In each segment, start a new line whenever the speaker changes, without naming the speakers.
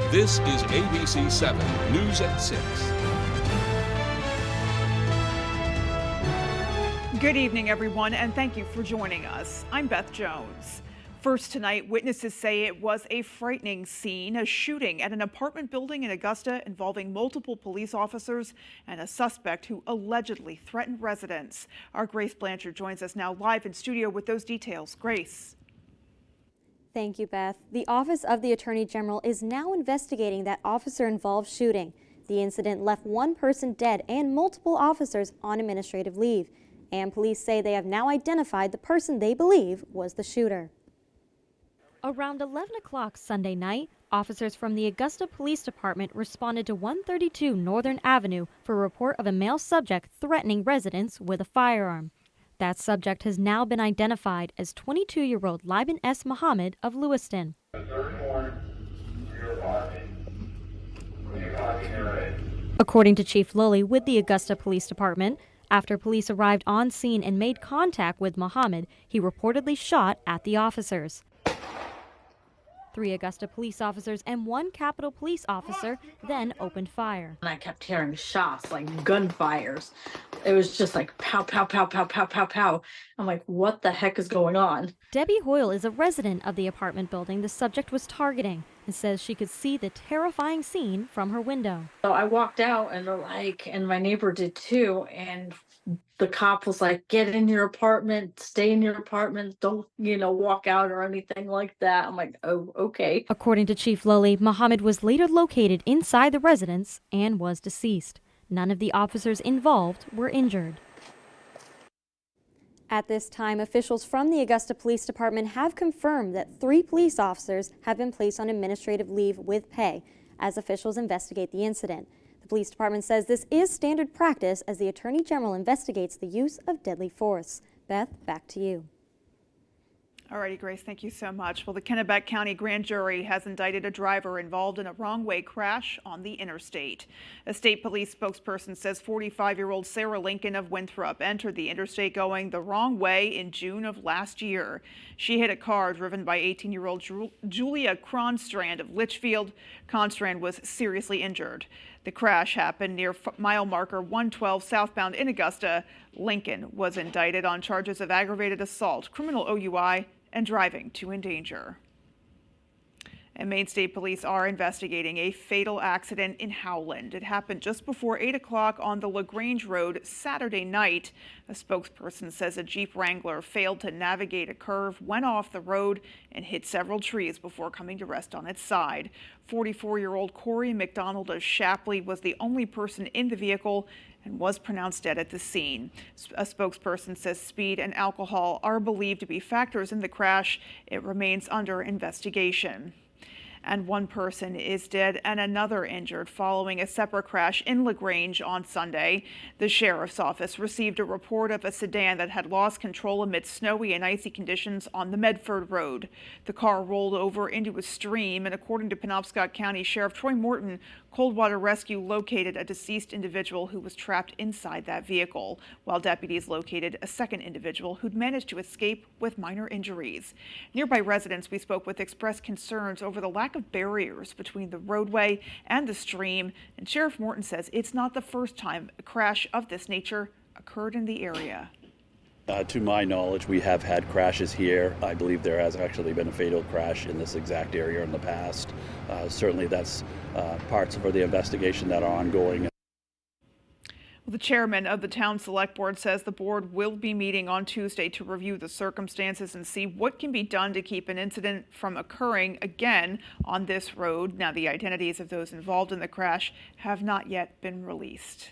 This is ABC 7 News at 6.
Good evening, everyone, and thank you for joining us. I'm Beth Jones. First tonight, witnesses say it was a frightening scene, a shooting at an apartment building in Augusta involving multiple police officers and a suspect who allegedly threatened residents. Our Grace Blanchard joins us now live in studio with those details. Grace.
Thank you, Beth. The Office of the Attorney General is now investigating that officer-involved shooting. The incident left one person dead and multiple officers on administrative leave. And police say they have now identified the person they believe was the shooter. Around 11 o'clock Sunday night, officers from the Augusta Police Department responded to 132 Northern Avenue for a report of a male subject threatening residents with a firearm. That subject has now been identified as 22-year-old Liban S. Muhammad of Lewiston. According to Chief Lully with the Augusta Police Department, after police arrived on scene and made contact with Muhammad, he reportedly shot at the officers. 3 Augusta police officers and 1 Capitol police officer then opened fire.
And I kept hearing shots, like gunfires. It was just like pow, pow, pow, pow, pow, pow, pow. I'm like, what the heck is going on?
Debbie Hoyle is a resident of the apartment building the subject was targeting and says she could see the terrifying scene from her window.
So I walked out and my neighbor did too. And the cop was like, get in your apartment, stay in your apartment, don't, walk out or anything like that. I'm like, oh, okay.
According to Chief Lully, Muhammad was later located inside the residence and was deceased. None of the officers involved were injured. At this time, officials from the Augusta Police Department have confirmed that 3 police officers have been placed on administrative leave with pay as officials investigate the incident. The police department says this is standard practice as the Attorney General investigates the use of deadly force. Beth, back to you.
All righty, Grace, thank you so much. Well, the Kennebec County Grand Jury has indicted a driver involved in a wrong-way crash on the interstate. A state police spokesperson says 45-year-old Sarah Lincoln of Winthrop entered the interstate going the wrong way in June of last year. She hit a car driven by 18-year-old Julia Cronstrand of Litchfield. Cronstrand was seriously injured. The crash happened near mile marker 112 southbound in Augusta. Lincoln was indicted on charges of aggravated assault, criminal OUI, and driving to endanger. And Maine State Police are investigating a fatal accident in Howland. It happened just before 8 o'clock on the LaGrange Road Saturday night. A spokesperson says a Jeep Wrangler failed to navigate a curve, went off the road, and hit several trees before coming to rest on its side. 44-year-old Corey McDonald of Shapley was the only person in the vehicle and was pronounced dead at the scene. A spokesperson says speed and alcohol are believed to be factors in the crash. It remains under investigation. And 1 person is dead and another injured following a separate crash in LaGrange on Sunday. The sheriff's office received a report of a sedan that had lost control amid snowy and icy conditions on the Medford Road. The car rolled over into a stream, and according to Penobscot County Sheriff Troy Morton, Coldwater Rescue located a deceased individual who was trapped inside that vehicle, while deputies located a second individual who'd managed to escape with minor injuries. Nearby residents we spoke with expressed concerns over the lack of barriers between the roadway and the stream, and Sheriff Morton says it's not the first time a crash of this nature occurred in the area.
To my knowledge, we have had crashes here. I believe there has actually been a fatal crash in this exact area in the past. Certainly that's parts of the investigation that are ongoing.
The chairman of the town select board says the board will be meeting on Tuesday to review the circumstances and see what can be done to keep an incident from occurring again on this road. Now, the identities of those involved in the crash have not yet been released.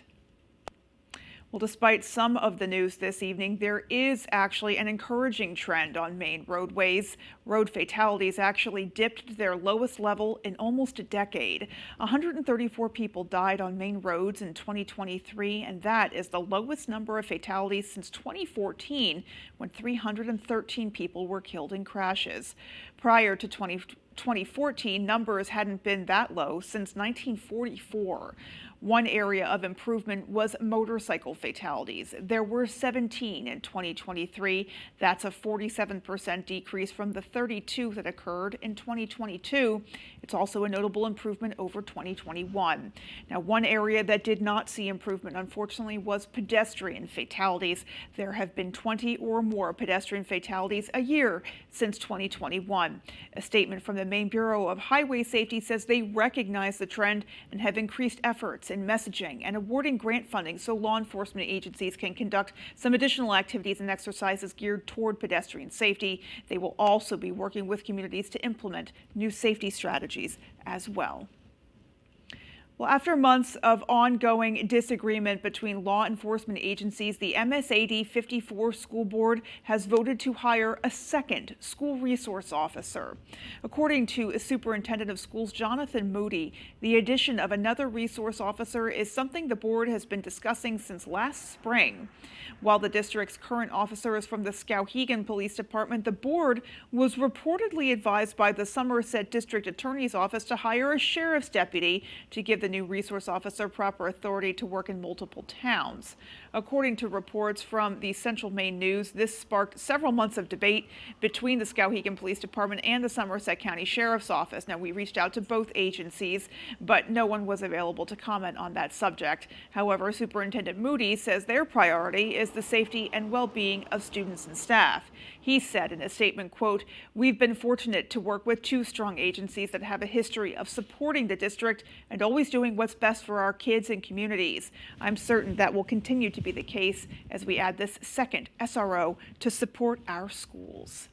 Well, despite some of the news this evening, there is actually an encouraging trend on Maine roadways. Road fatalities actually dipped to their lowest level in almost a decade. 134 people died on Maine roads in 2023, and that is the lowest number of fatalities since 2014, when 313 people were killed in crashes. Prior to 2014, numbers hadn't been that low since 1944. One area of improvement was motorcycle fatalities. There were 17 in 2023. That's a 47% decrease from the 32 that occurred in 2022. It's also a notable improvement over 2021. Now, one area that did not see improvement, unfortunately, was pedestrian fatalities. There have been 20 or more pedestrian fatalities a year since 2021. A statement from the Maine Bureau of Highway Safety says they recognize the trend and have increased efforts in messaging and awarding grant funding so law enforcement agencies can conduct some additional activities and exercises geared toward pedestrian safety. They will also be working with communities to implement new safety strategies as well. Well, after months of ongoing disagreement between law enforcement agencies, the MSAD 54 School Board has voted to hire a second school resource officer. According to Superintendent of Schools Jonathan Moody, the addition of another resource officer is something the board has been discussing since last spring. While the district's current officer is from the Skowhegan Police Department, the board was reportedly advised by the Somerset District Attorney's Office to hire a sheriff's deputy to give the new resource officer proper authority to work in multiple towns. According to reports from the Central Maine News, this sparked several months of debate between the Skowhegan Police Department and the Somerset County Sheriff's Office. Now, we reached out to both agencies, but no one was available to comment on that subject. However, Superintendent Moody says their priority is the safety and well-being of students and staff. He said in a statement, quote, "We've been fortunate to work with two strong agencies that have a history of supporting the district and always doing what's best for our kids and communities. I'm certain that will continue to be the case as we add this second SRO to support our schools."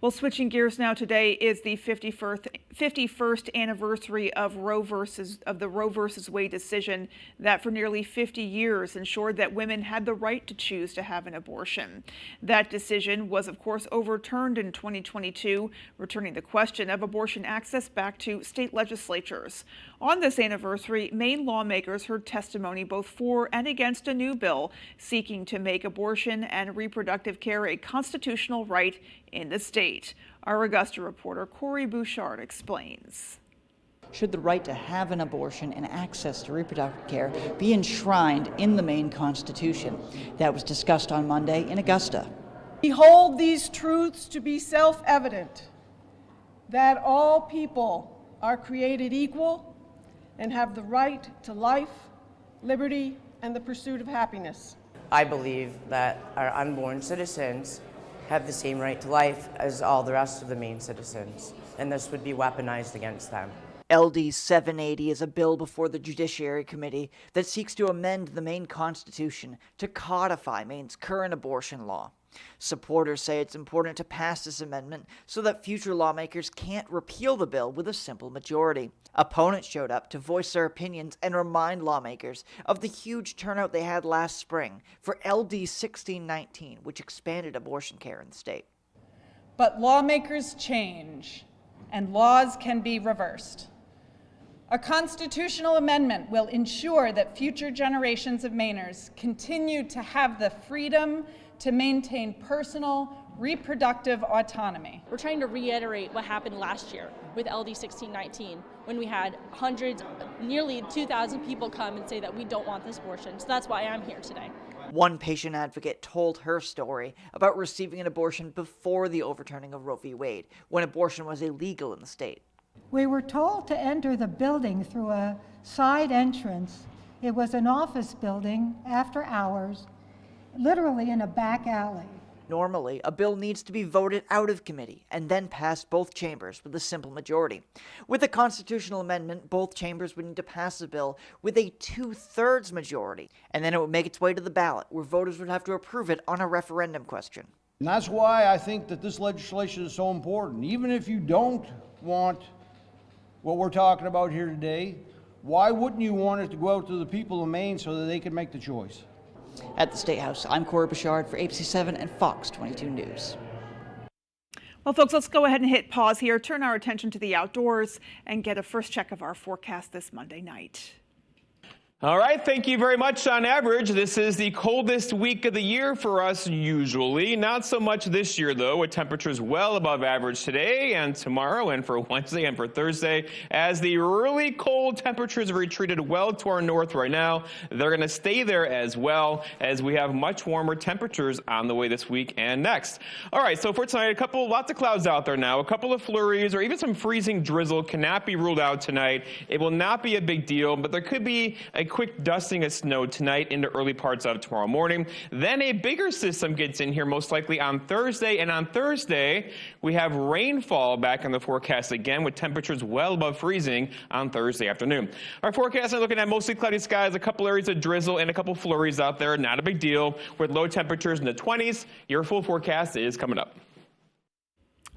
Well, switching gears now, today is the 51st anniversary of the Roe versus Wade decision that for nearly 50 years ensured that women had the right to choose to have an abortion. That decision was, of course, overturned in 2022, returning the question of abortion access back to state legislatures. On this anniversary, Maine lawmakers heard testimony both for and against a new bill seeking to make abortion and reproductive care a constitutional right in the state. Our Augusta reporter Corey Bouchard explains.
Should the right to have an abortion and access to reproductive care be enshrined in the Maine Constitution? That was discussed on Monday in Augusta.
We hold these truths to be self-evident, that all people are created equal and have the right to life, liberty, and the pursuit of happiness.
I believe that our unborn citizens have the same right to life as all the rest of the Maine citizens, and this would be weaponized against them.
LD 780 is a bill before the Judiciary Committee that seeks to amend the Maine Constitution to codify Maine's current abortion law. Supporters say it's important to pass this amendment so that future lawmakers can't repeal the bill with a simple majority. Opponents showed up to voice their opinions and remind lawmakers of the huge turnout they had last spring for LD 1619, which expanded abortion care in the state.
But lawmakers change, and laws can be reversed. A constitutional amendment will ensure that future generations of Mainers continue to have the freedom to maintain personal reproductive autonomy.
We're trying to reiterate what happened last year with LD 1619 when we had hundreds, nearly 2,000 people come and say that we don't want this abortion. So that's why I'm here today.
One patient advocate told her story about receiving an abortion before the overturning of Roe v. Wade, when abortion was illegal in the state.
We were told to enter the building through a side entrance. It was an office building after hours, literally in a back alley.
Normally, a bill needs to be voted out of committee and then pass both chambers with a simple majority. With a constitutional amendment, both chambers would need to pass the bill with a 2/3 majority, and then it would make its way to the ballot, where voters would have to approve it on a referendum question.
And that's why I think that this legislation is so important. Even if you don't want what we're talking about here today, why wouldn't you want it to go out to the people of Maine so that they can make the choice?
At the State House, I'm Corey Bouchard for ABC7 and Fox 22 News.
Well, folks, let's go ahead and hit pause here, turn our attention to the outdoors, and get a first check of our forecast this Monday night.
All right, thank you very much. On average, this is the coldest week of the year for us usually. Not so much this year, though, with temperatures well above average today and tomorrow and for Wednesday and for Thursday. As the really cold temperatures have retreated well to our north right now, they're going to stay there as well as we have much warmer temperatures on the way this week and next. All right, so for tonight, lots of clouds out there now. A couple of flurries or even some freezing drizzle cannot be ruled out tonight. It will not be a big deal, but there could be a quick dusting of snow tonight into early parts of tomorrow morning. Then a bigger system gets in here most likely on Thursday, and on Thursday we have rainfall back in the forecast again with temperatures well above freezing on Thursday afternoon. Our forecast is looking at mostly cloudy skies, a couple areas of drizzle and a couple flurries out there. Not a big deal with low temperatures in the 20s. Your full forecast is coming up.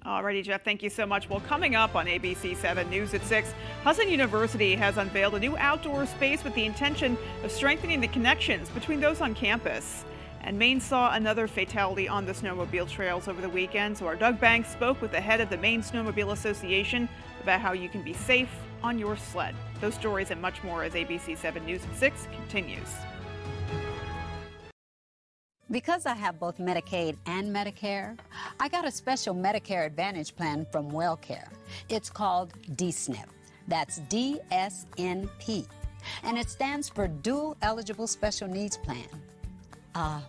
Alrighty, Jeff, thank you so much. Well, coming up on ABC 7 News at 6, Hudson University has unveiled a new outdoor space with the intention of strengthening the connections between those on campus. And Maine saw another fatality on the snowmobile trails over the weekend, so our Doug Banks spoke with the head of the Maine Snowmobile Association about how you can be safe on your sled. Those stories and much more as ABC 7 News at 6 continues.
Because I have both Medicaid and Medicare, I got a special Medicare Advantage plan from WellCare. It's called DSNP. That's DSNP. And it stands for Dual Eligible Special Needs Plan.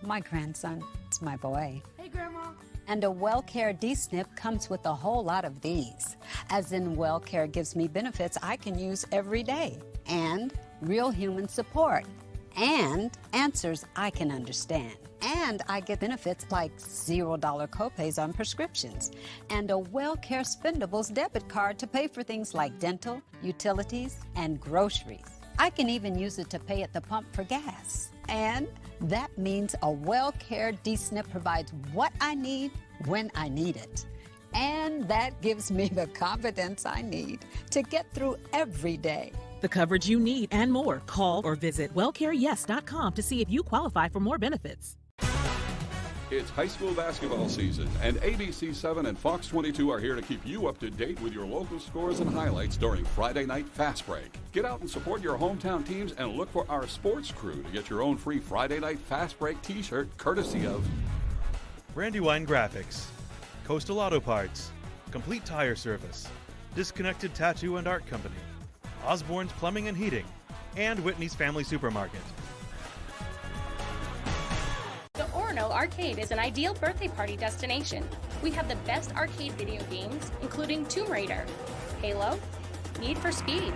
My grandson, it's my boy.
Hey, Grandma.
And a WellCare DSNP comes with a whole lot of these. As in, WellCare gives me benefits I can use every day, and real human support, and answers I can understand. And I get benefits like $0 copays on prescriptions and a WellCare Spendables debit card to pay for things like dental, utilities, and groceries. I can even use it to pay at the pump for gas. And that means a WellCare DSNP provides what I need when I need it. And that gives me the confidence I need to get through every day.
The coverage you need and more. Call or visit wellcareyes.com to see if you qualify for more benefits.
It's high school basketball season, and ABC 7 and Fox 22 are here to keep you up to date with your local scores and highlights during Friday Night Fast Break. Get out and support your hometown teams and look for our sports crew to get your own free Friday Night Fast Break t-shirt courtesy of
Brandywine Graphics, Coastal Auto Parts, Complete Tire Service, Disconnected Tattoo and Art Company, Osborne's Plumbing and Heating, and Whitney's Family Supermarket.
The Orono Arcade is an ideal birthday party destination. We have the best arcade video games, including Tomb Raider, Halo, Need for Speed,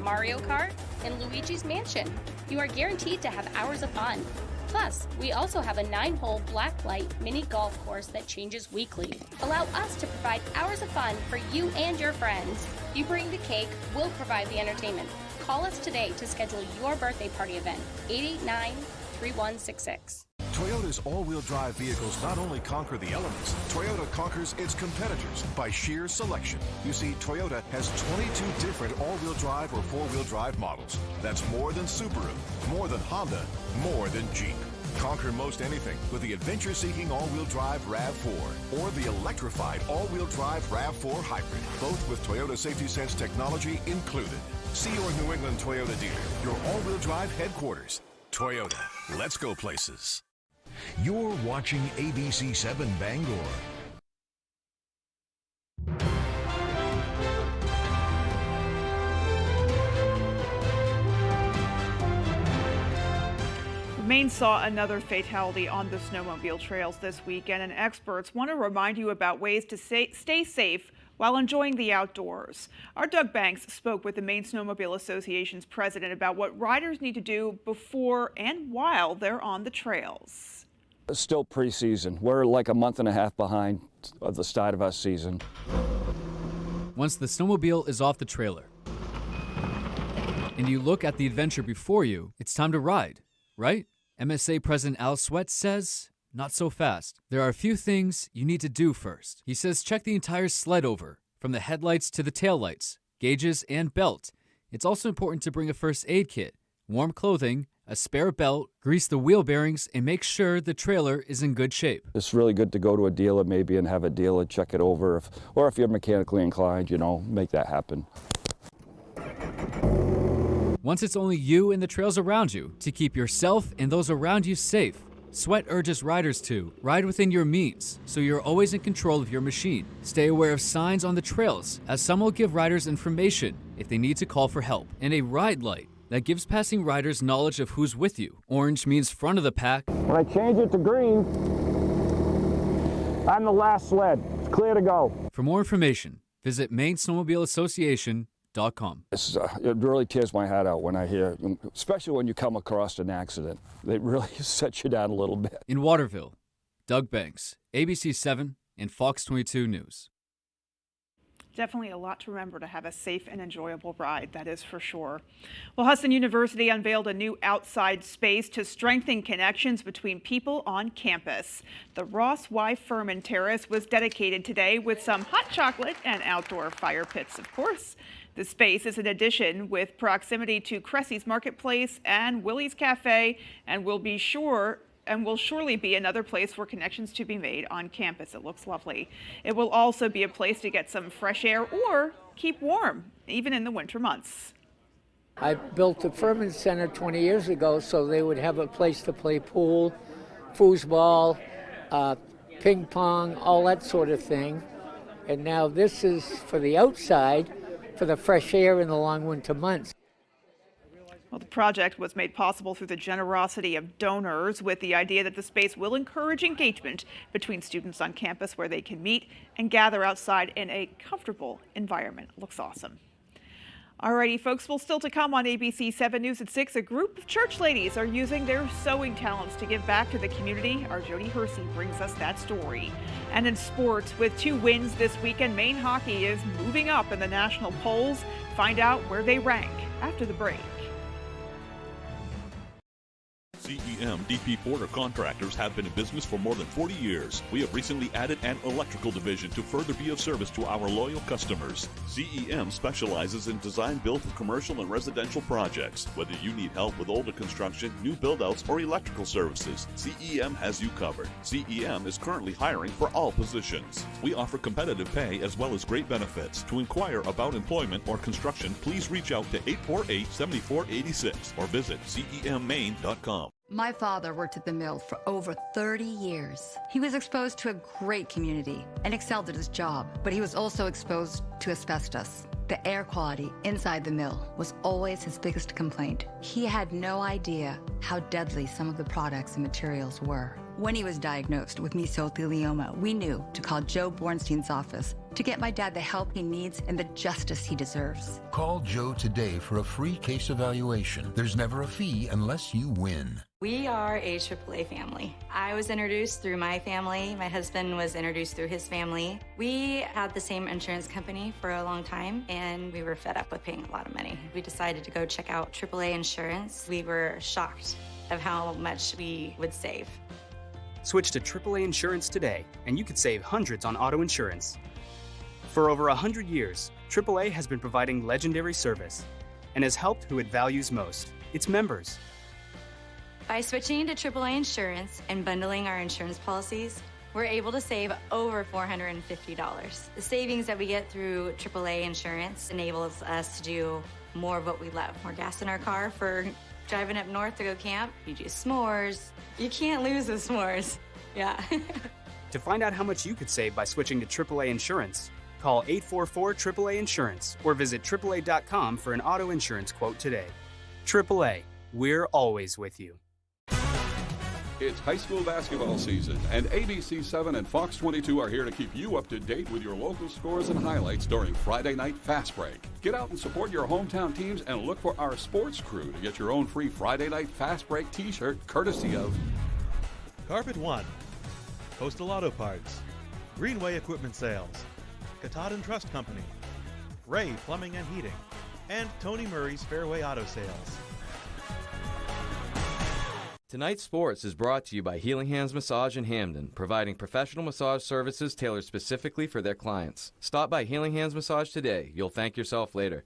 Mario Kart, and Luigi's Mansion. You are guaranteed to have hours of fun. Plus, we also have a 9-hole blacklight mini golf course that changes weekly. Allow us to provide hours of fun for you and your friends. You bring the cake, we'll provide the entertainment. Call us today to schedule your birthday party event, 889-3166.
Toyota's all-wheel drive vehicles not only conquer the elements, Toyota conquers its competitors by sheer selection. You see, Toyota has 22 different all-wheel drive or four-wheel drive models. That's more than Subaru, more than Honda, more than Jeep. Conquer most anything with the adventure-seeking all-wheel drive RAV4 or the electrified all-wheel drive RAV4 Hybrid, both with Toyota Safety Sense technology included. See your New England Toyota dealer, your all-wheel drive headquarters. Toyota, let's go places.
You're watching ABC 7 Bangor.
Maine saw another fatality on the snowmobile trails this weekend, and experts want to remind you about ways to stay safe while enjoying the outdoors. Our Doug Banks spoke with the Maine Snowmobile Association's president about what riders need to do before and while they're on the trails.
It's still preseason. We're like a month and a half behind of the start of our season.
Once the snowmobile is off the trailer and you look at the adventure before you, it's time to ride, right? MSA President Al Sweat says, not so fast. There are a few things you need to do first. He says check the entire sled over, from the headlights to the taillights, gauges, and belt. It's also important to bring a first aid kit, warm clothing, a spare belt, grease the wheel bearings, and make sure the trailer is in good shape.
It's really good to go to a dealer maybe and have a dealer check it over, or if you're mechanically inclined, make that happen.
Once it's only you and the trails around you to keep yourself and those around you safe. Sweat urges riders to ride within your means, so you're always in control of your machine. Stay aware of signs on the trails, as some will give riders information if they need to call for help. And a ride light that gives passing riders knowledge of who's with you. Orange means front of the pack.
When I change it to green, I'm the last sled. It's clear to go.
For more information, visit MaineSnowmobileAssociation.com.
It really tears my heart out when I hear, especially when you come across an accident. They really set you down a little bit.
In Waterville, Doug Banks, ABC 7 and Fox 22 News.
Definitely a lot to remember to have a safe and enjoyable ride, that is for sure. Well, Hudson University unveiled a new outside space to strengthen connections between people on campus. The Ross Y. Furman Terrace was dedicated today with some hot chocolate and outdoor fire pits, of course. The space is an addition with proximity to Cressy's Marketplace and Willie's Cafe, and will surely be another place for connections to be made on campus. It looks lovely. It will also be a place to get some fresh air or keep warm, even in the winter months.
I built the Furman Center 20 years ago so they would have a place to play pool, foosball, ping pong, all that sort of thing. And now this is for the outside, for the fresh air in the long winter months.
Well, the project was made possible through the generosity of donors, with the idea that the space will encourage engagement between students on campus where they can meet and gather outside in a comfortable environment. Looks awesome. Alrighty, folks, well, still to come on ABC 7 News at 6, a group of church ladies are using their sewing talents to give back to the community. Our Jody Hersey brings us that story. And in sports, with 2 wins this weekend, Maine hockey is moving up in the national polls. Find out where they rank after the break.
CEM DP Porter Contractors have been in business for more than 40 years. We have recently added an electrical division to further be of service to our loyal customers. CEM specializes in design build for commercial and residential projects. Whether you need help with older construction, new build-outs, or electrical services, CEM has you covered. CEM is currently hiring for all positions. We offer competitive pay as well as great benefits. To inquire about employment or construction, please reach out to 848-7486 or visit CEMMaine.com.
My father worked at the mill for over 30 years. He was exposed to a great community and excelled at his job, but he was also exposed to asbestos. The air quality inside the mill was always his biggest complaint. He had no idea how deadly some of the products and materials were. When he was diagnosed with mesothelioma, we knew to call Joe Bornstein's office to get my dad the help he needs and the justice he deserves.
Call Joe today for a free case evaluation. There's never a fee unless you win.
We are a AAA family. I was introduced through my family. My husband was introduced through his family. We had the same insurance company for a long time, and we were fed up with paying a lot of money. We decided to go check out AAA insurance. We were shocked of how much we would save.
Switch to AAA Insurance today, and you could save hundreds on auto insurance. For over 100 years, AAA has been providing legendary service and has helped who it values most, its members.
By switching to AAA insurance and bundling our insurance policies, we're able to save over $450. The savings that we get through AAA insurance enables us to do more of what we love. More gas in our car for driving up north to go camp. You do s'mores. You can't lose the s'mores. Yeah.
To find out how much you could save by switching to AAA insurance, call 844-AAA Insurance or visit AAA.com for an auto insurance quote today. AAA, we're always with you.
It's high school basketball season, and ABC 7 and Fox 22 are here to keep you up to date with your local scores and highlights during Friday Night Fast Break. Get out and support your hometown teams and look for our sports crew to get your own free Friday Night Fast Break t-shirt courtesy of
Carpet One, Coastal Auto Parts, Greenway Equipment Sales, Katahdin Trust Company, Ray Plumbing and Heating, and Tony Murray's Fairway Auto Sales.
Tonight's sports is brought to you by Healing Hands Massage in Hamden, providing professional massage services tailored specifically for their clients. Stop by Healing Hands Massage today. You'll thank yourself later.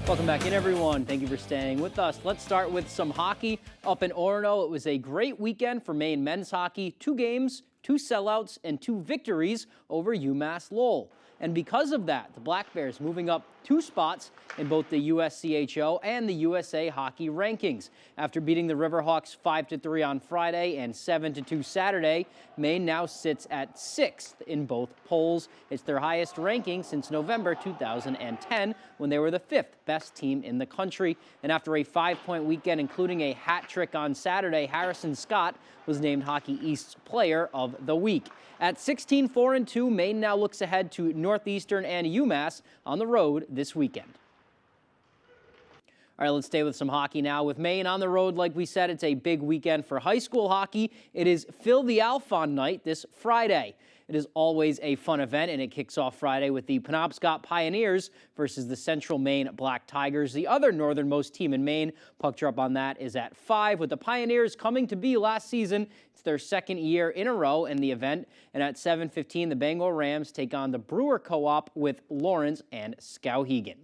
Welcome back in, everyone. Thank you for staying with us. Let's start with some hockey up in Orono. It was a great weekend for Maine men's hockey. 2 games, 2 sellouts, and 2 victories over UMass Lowell. And because of that, the Black Bears moving up 2 spots in both the USCHO and the USA Hockey rankings. After beating the Riverhawks 5-3 on Friday and 7-2 Saturday, Maine now sits at 6th in both polls. It's their highest ranking since November 2010, when they were the 5th best team in the country. And after a 5-point weekend, including a hat trick on Saturday, Harrison Scott was named Hockey East's Player of the Week. At 16-4-2, Maine now looks ahead to Northeastern and UMass on the road this weekend. All right, let's stay with some hockey now. With Maine on the road, like we said, it's a big weekend for high school hockey. It is Phil the Alphon night this Friday. It is always a fun event, and it kicks off Friday with the Penobscot Pioneers versus the Central Maine Black Tigers, the other northernmost team in Maine. Puck drop on that is at 5, with the Pioneers coming to be last season. It's their 2nd year in a row in the event. And at 7:15, the Bangor Rams take on the Brewer Co-op with Lawrence and Skowhegan.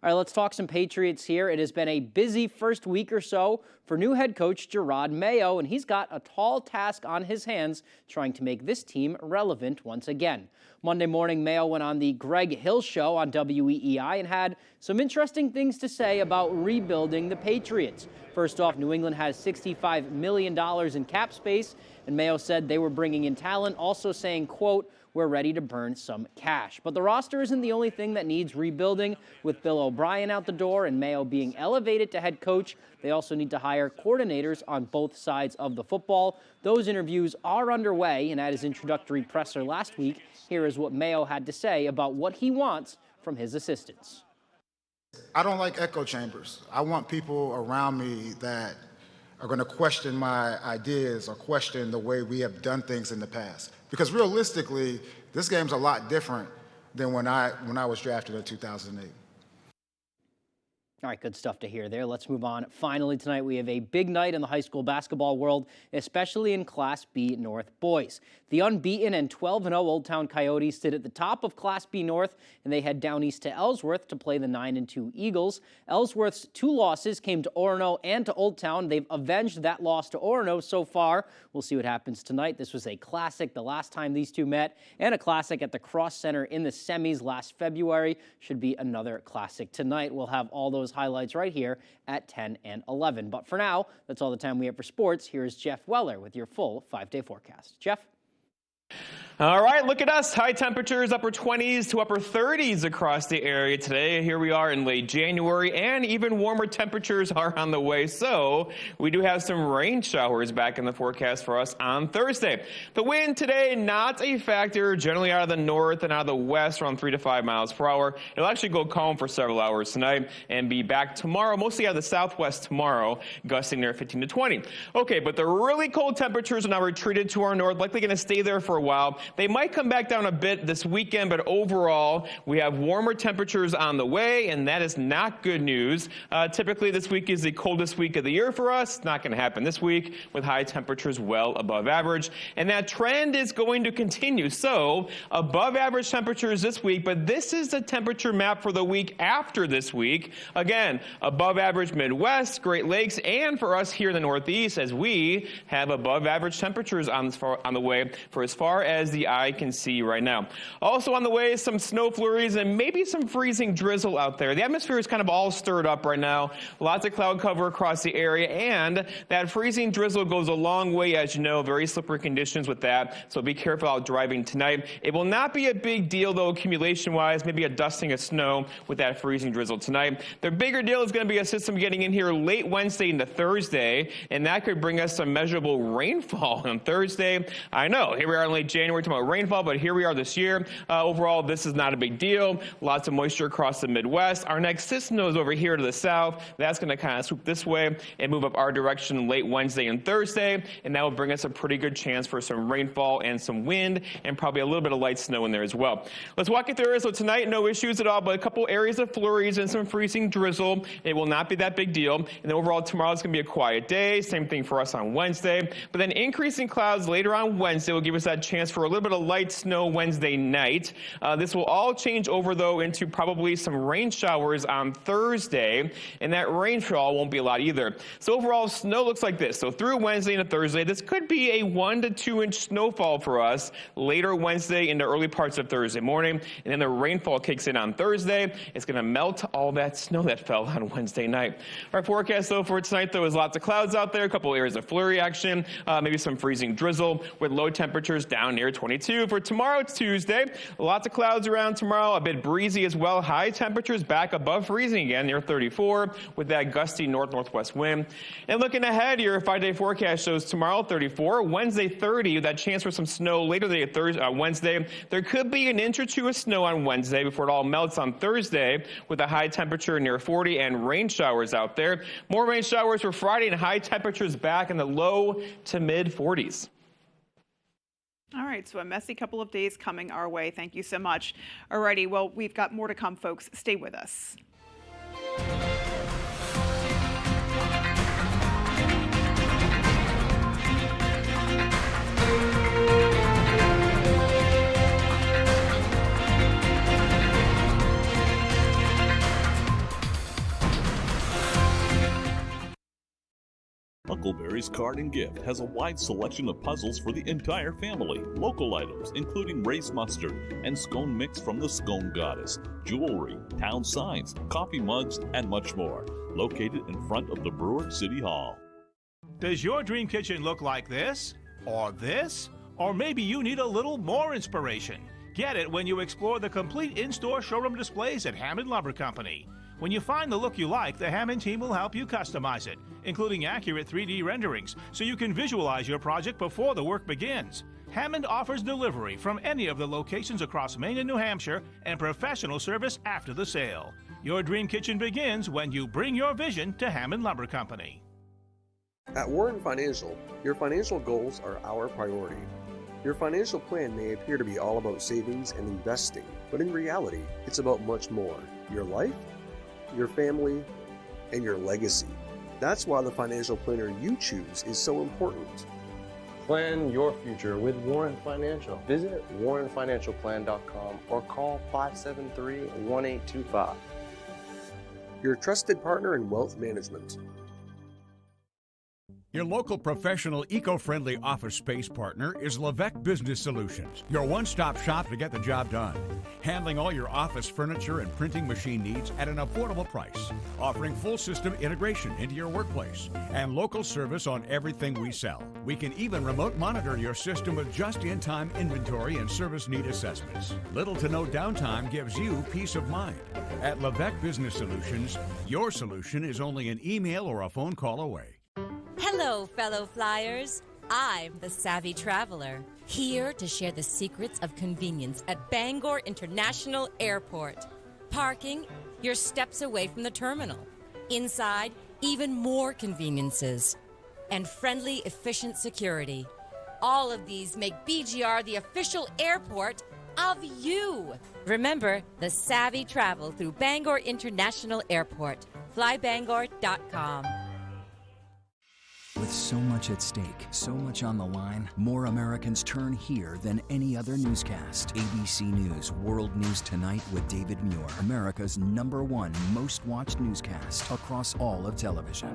All right, let's talk some Patriots here. It has been a busy first week or so for new head coach Jerod Mayo, and he's got a tall task on his hands trying to make this team relevant once again. Monday morning, Mayo went on the Greg Hill Show on WVII and had some interesting things to say about rebuilding the Patriots. First off, New England has $65 million in cap space, and Mayo said they were bringing in talent, also saying, quote, "We're ready to burn some cash." But the roster isn't the only thing that needs rebuilding. With Bill O'Brien out the door and Mayo being elevated to head coach, they also need to hire coordinators on both sides of the football. Those interviews are underway, and at his introductory presser last week, here is what Mayo had to say about what he wants from his assistants.
I don't like echo chambers. I want people around me that are going to question my ideas or question the way we have done things in the past. Because realistically, this game's a lot different than when I was drafted in 2008.
All right, good stuff to hear there. Let's move on. Finally, tonight we have a big night in the high school basketball world, especially in Class B North boys. The unbeaten and 12-0 Old Town Coyotes sit at the top of Class B North, and they head down east to Ellsworth to play the 9-2 Eagles. Ellsworth's 2 losses came to Orono and to Old Town. They've avenged that loss to Orono so far. We'll see what happens tonight. This was a classic the last time these two met, and a classic at the Cross Center in the semis last February. Should be another classic tonight. We'll have all those highlights right here at 10 and 11. But for now, that's all the time we have for sports. Here's Jeff Weller with your full 5-day forecast. Jeff?
All right, look at us. High temperatures, upper 20s to upper 30s across the area today. Here we are in late January, and even warmer temperatures are on the way. So we do have some rain showers back in the forecast for us on Thursday. The wind today, not a factor, generally out of the north and out of the west, around 3 to 5 miles per hour. It'll actually go calm for several hours tonight and be back tomorrow, mostly out of the southwest tomorrow, gusting near 15 to 20. Okay, but the really cold temperatures are now retreated to our north, likely going to stay there for a while. They might come back down a bit this weekend, but overall, we have warmer temperatures on the way, and that is not good news. Typically, this week is the coldest week of the year for us. It's not going to happen this week, with high temperatures well above average, and that trend is going to continue. So, above average temperatures this week, but this is the temperature map for the week after this week. Again, above average Midwest, Great Lakes, and for us here in the Northeast, as we have above average temperatures on the way for as far as the eye can see right now. Also on the way is some snow flurries and maybe some freezing drizzle out there. The atmosphere is kind of all stirred up right now. Lots of cloud cover across the area, and that freezing drizzle goes a long way, as you know. Very slippery conditions with that, so be careful out driving tonight. It will not be a big deal, though, accumulation-wise, maybe a dusting of snow with that freezing drizzle tonight. The bigger deal is going to be a system getting in here late Wednesday into Thursday, and that could bring us some measurable rainfall on Thursday. I know, here we are in late January talking about rainfall, but here we are this year. Overall, this is not a big deal. Lots of moisture across the Midwest. Our next system is over here to the south. That's going to kind of swoop this way and move up our direction late Wednesday and Thursday, and that will bring us a pretty good chance for some rainfall and some wind, and probably a little bit of light snow in there as well. Let's walk it through. So tonight, no issues at all, but a couple areas of flurries and some freezing drizzle. It will not be that big deal. And overall, tomorrow is going to be a quiet day. Same thing for us on Wednesday. But then increasing clouds later on Wednesday will give us that chance for a little bit of light snow Wednesday night. This will all change over, though, into probably some rain showers on Thursday, and that rainfall won't be a lot either. So overall, snow looks like this. So through Wednesday into Thursday, this could be a 1 to 2 inch snowfall for us later Wednesday into early parts of Thursday morning, and then the rainfall kicks in on Thursday. It's going to melt all that snow that fell on Wednesday night. Our forecast, though, for tonight, though, is lots of clouds out there, a couple areas of flurry action, maybe some freezing drizzle with low temperatures down near 22. For tomorrow, it's Tuesday. Lots of clouds around tomorrow, a bit breezy as well. High temperatures back above freezing again near 34 with that gusty north-northwest wind. And looking ahead, your 5-day forecast shows tomorrow 34, Wednesday 30, that chance for some snow later today, Wednesday. There could be an inch or two of snow on Wednesday before it all melts on Thursday with a high temperature near 40 and rain showers out there. More rain showers for Friday and high temperatures back in the low to mid 40s.
All right, so a messy couple of days coming our way. Thank you so much. Alrighty, well, we've got more to come, folks. Stay with us.
Huckleberry's Card and Gift has a wide selection of puzzles for the entire family. Local items, including race mustard and scone mix from the Scone Goddess, jewelry, town signs, coffee mugs, and much more. Located in front of the Brewer City Hall.
Does your dream kitchen look like this? Or this? Or maybe you need a little more inspiration. Get it when you explore the complete in-store showroom displays at Hammond Lumber Company. When you find the look you like, the Hammond team will help you customize it, including accurate 3D renderings, so you can visualize your project before the work begins. Hammond offers delivery from any of the locations across Maine and New Hampshire and professional service after the sale. Your dream kitchen begins when you bring your vision to Hammond Lumber Company.
At Warren Financial, your financial goals are our priority. Your financial plan may appear to be all about savings and investing, but in reality, it's about much more. Your life, your family, and your legacy. That's why the financial planner you choose is so important.
Plan your future with Warren Financial. Visit warrenfinancialplan.com or call 573-1825.
Your trusted partner in wealth management.
Your local professional, eco-friendly office space partner is WVII Business Solutions, your one-stop shop to get the job done. Handling all your office furniture and printing machine needs at an affordable price. Offering full system integration into your workplace and local service on everything we sell. We can even remote monitor your system with just-in-time inventory and service need assessments. Little to no downtime gives you peace of mind. At WVII Business Solutions, your solution is only an email or a phone call away.
Hello, fellow flyers. I'm the Savvy Traveler, here to share the secrets of convenience at Bangor International Airport. Parking, you're steps away from the terminal. Inside, even more conveniences. And friendly, efficient security. All of these make BGR the official airport of you. Remember, the Savvy Travel through Bangor International Airport. FlyBangor.com.
With so much at stake, so much on the line, more Americans turn here than any other newscast. ABC News World News Tonight with David Muir, America's #1 most watched newscast across all of television.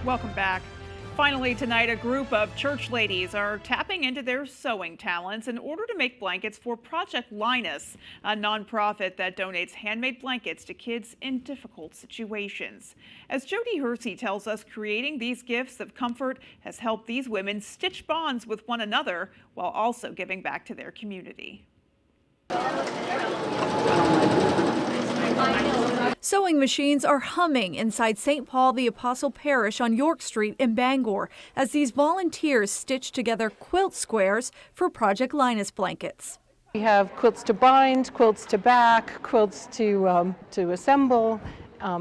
Welcome back. Finally tonight, a group of church ladies are tapping into their sewing talents in order to make blankets for Project Linus, a nonprofit that donates handmade blankets to kids in difficult situations. As Jody Hersey tells us, creating these gifts of comfort has helped these women stitch bonds with one another while also giving back to their community.
Sewing machines are humming inside St. Paul the Apostle Parish on York Street in Bangor as these volunteers stitch together quilt squares for Project Linus blankets.
We have quilts to bind, quilts to back, quilts to assemble.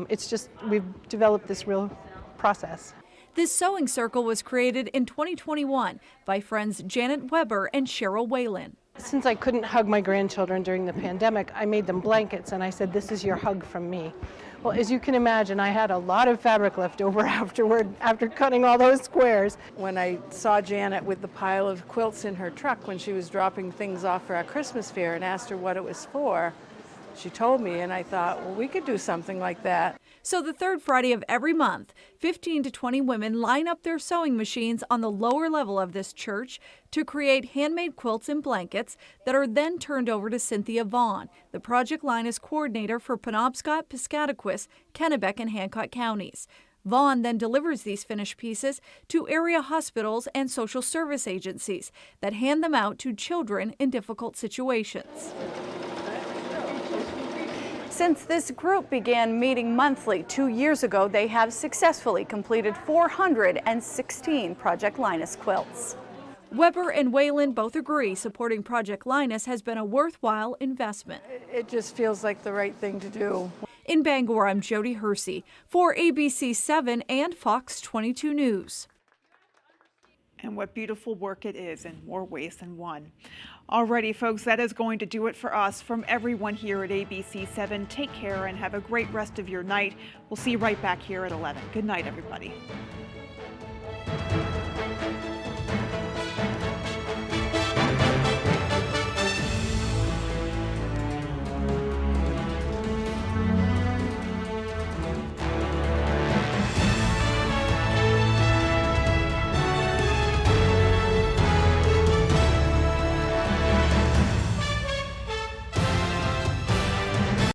It's just, we've developed this real process.
This sewing circle was created in 2021 by friends Janet Weber and Cheryl Whalen.
Since I couldn't hug my grandchildren during the pandemic, I made them blankets and I said, this is your hug from me. Well, as you can imagine, I had a lot of fabric left over afterward, after cutting all those squares. When I saw Janet with the pile of quilts in her truck when she was dropping things off for our Christmas fair and asked her what it was for, she told me, and I thought, well, we could do something like that.
So the third Friday of every month, 15 to 20 women line up their sewing machines on the lower level of this church to create handmade quilts and blankets that are then turned over to Cynthia Vaughn, the Project Linus coordinator for Penobscot, Piscataquis, Kennebec, and Hancock counties. Vaughn then delivers these finished pieces to area hospitals and social service agencies that hand them out to children in difficult situations. Since this group began meeting monthly 2 years ago, they have successfully completed 416 Project Linus quilts. Weber and Whalen both agree supporting Project Linus has been a worthwhile investment.
It just feels like the right thing to do.
In Bangor, I'm Jody Hersey for ABC 7 and Fox 22 News.
And what beautiful work it is in more ways than one. Alrighty, folks, that is going to do it for us. From everyone here at ABC 7, take care and have a great rest of your night. We'll see you right back here at 11. Good night, everybody.